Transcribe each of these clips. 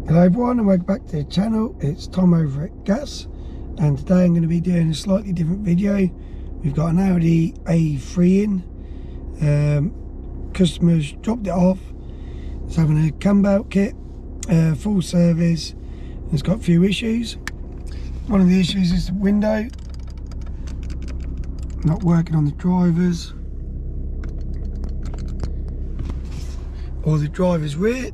Hello everyone and welcome back to the channel. It's Tom over at Gas, and today I'm going to be doing a slightly different video. We've got an Audi A3 in. Customers dropped it off. It's having a Cambelt kit, full service. It's got a few issues. One of the issues is the window not working on the drivers or the driver's rear.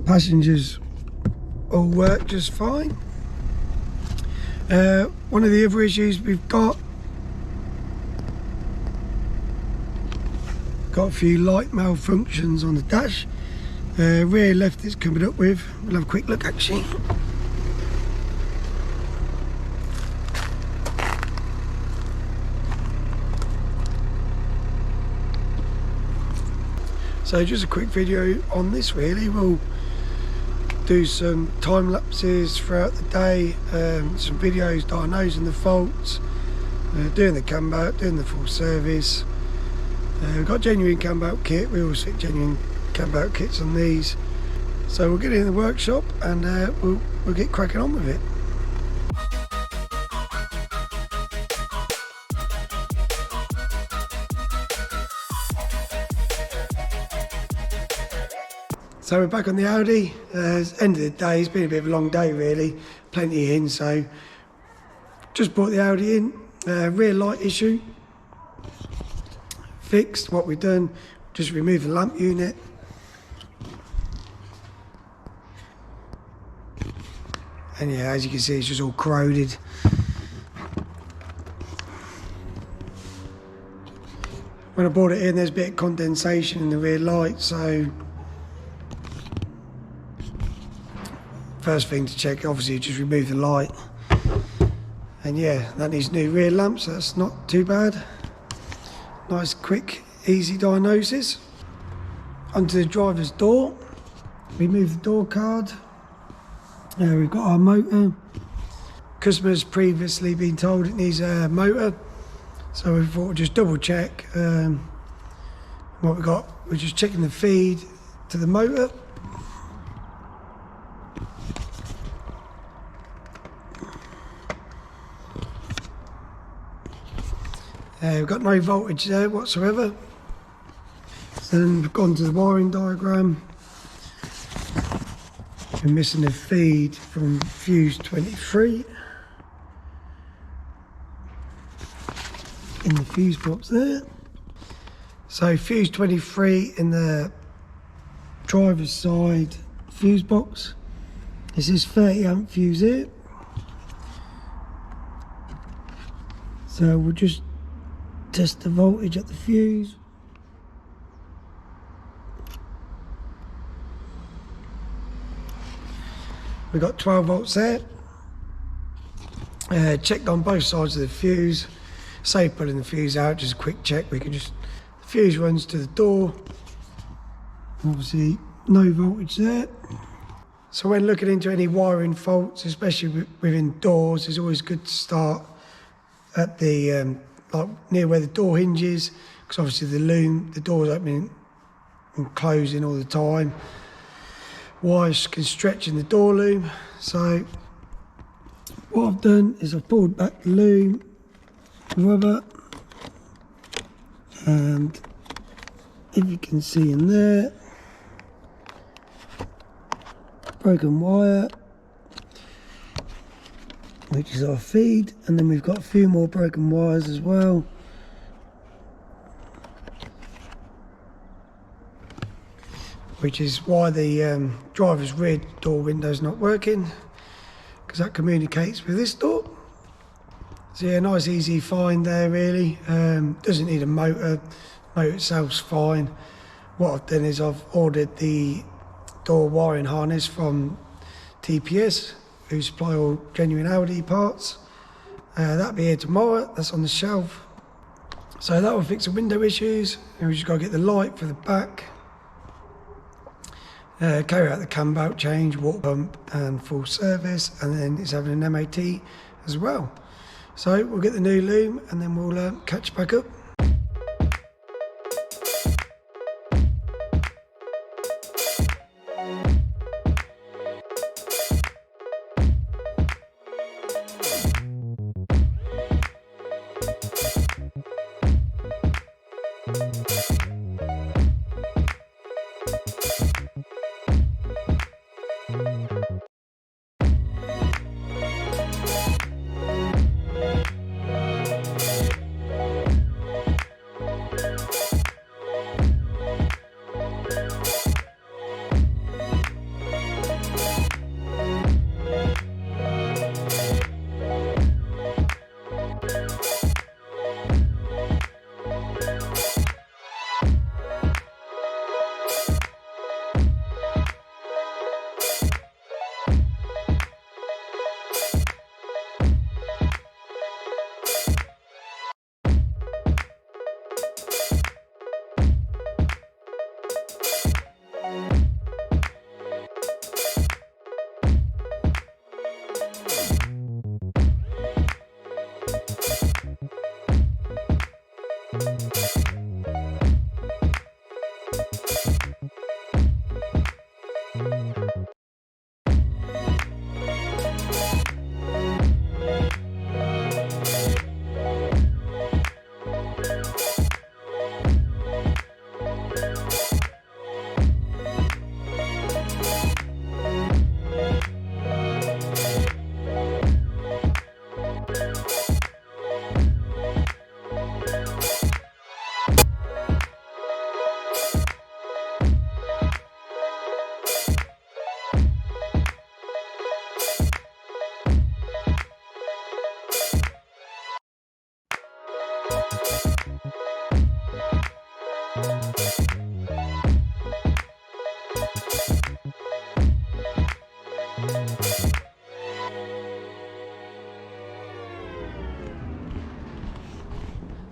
Passengers all work just fine. One of the other issues we've got a few light malfunctions on the dash. Rear left is coming up with. We'll have a quick look actually. So just a quick video on this really. We'll do some time lapses throughout the day, some videos diagnosing the faults, doing the Cambelt, doing the full service. We've got genuine Cambelt kit. We always fit genuine Cambelt kits on these. So we'll get in the workshop and we'll get cracking on with it. So we're back on the Audi. End of the day, it's been a bit of a long day really, plenty in, so just brought the Audi in. Rear light issue fixed. What we've done, just remove the lamp unit. And yeah, as you can see, it's just all corroded. When I brought it in, there's a bit of condensation in the rear light, so first thing to check, obviously, just remove the light. And yeah, that needs new rear lamps. That's not too bad. Nice, quick, easy diagnosis. Onto the driver's door. Remove the door card. We've got our motor. Customer's previously been told it needs a motor, so we thought we'd just double check what we got. We're just checking the feed to the motor. We've got no voltage there whatsoever. So then we've gone to the wiring diagram. We're missing a feed from fuse 23 in the fuse box there. So fuse 23 in the driver's side fuse box. This is 30 amp fuse here. So we'll just test the voltage at the fuse. We've got 12 volts there. Checked on both sides of the fuse. Save pulling the fuse out, just a quick check. The fuse runs to the door. Obviously no voltage there. So when looking into any wiring faults, especially within doors, it's always good to start at the like near where the door hinges, because obviously the door's opening and closing all the time. Wires can stretch in the door loom. So what I've done is I've pulled back the loom rubber, and if you can see in there, broken wire, which is our feed, and then we've got a few more broken wires as well. Which is why the driver's rear door window is not working, because that communicates with this door. So yeah, nice easy find there really. Doesn't need a motor. Motor itself's fine. What I've done is I've ordered the door wiring harness from TPS, who supply all genuine Audi parts. That'll be here tomorrow. That's on the shelf. So that will fix the window issues. And we just got to get the light for the back. Carry out the Cambelt change, water pump and full service, and then it's having an MOT as well. So we'll get the new loom and then we'll catch back up.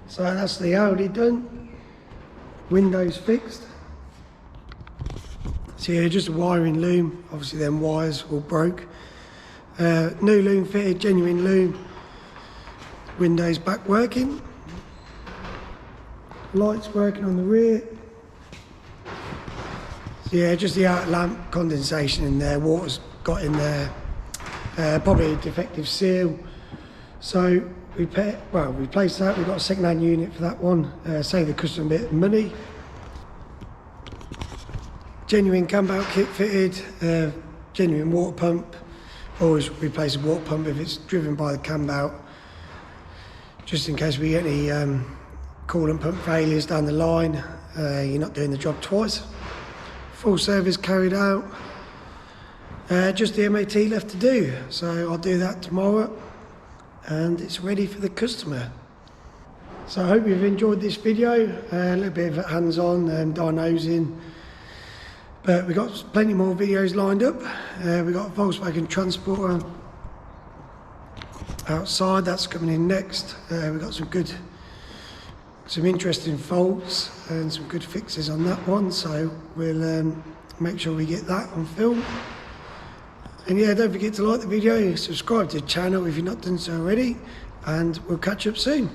So that's the Audi done, windows fixed. So yeah, just a wiring loom, obviously them wires all broke. New loom fitted, genuine loom, windows back working, lights working on the rear. So yeah, just the out lamp, condensation in there, water's got in there, probably a defective seal. So we replaced that. We've got a second-hand unit for that one, save the customer a bit of money. Genuine Cambelt kit fitted, genuine water pump. Always replace a water pump if it's driven by the Cambelt, just in case we get any coolant pump failures down the line. You're not doing the job twice. Full service carried out. Just the MOT left to do, so I'll do that tomorrow and it's ready for the customer. So I hope you've enjoyed this video, a little bit of hands-on and diagnosing, but we've got plenty more videos lined up. We've got a Volkswagen Transporter outside, that's coming in next. We've got some interesting faults and some good fixes on that one, so we'll make sure we get that on film. And yeah, don't forget to like the video, subscribe to the channel if you've not done so already, and we'll catch up soon.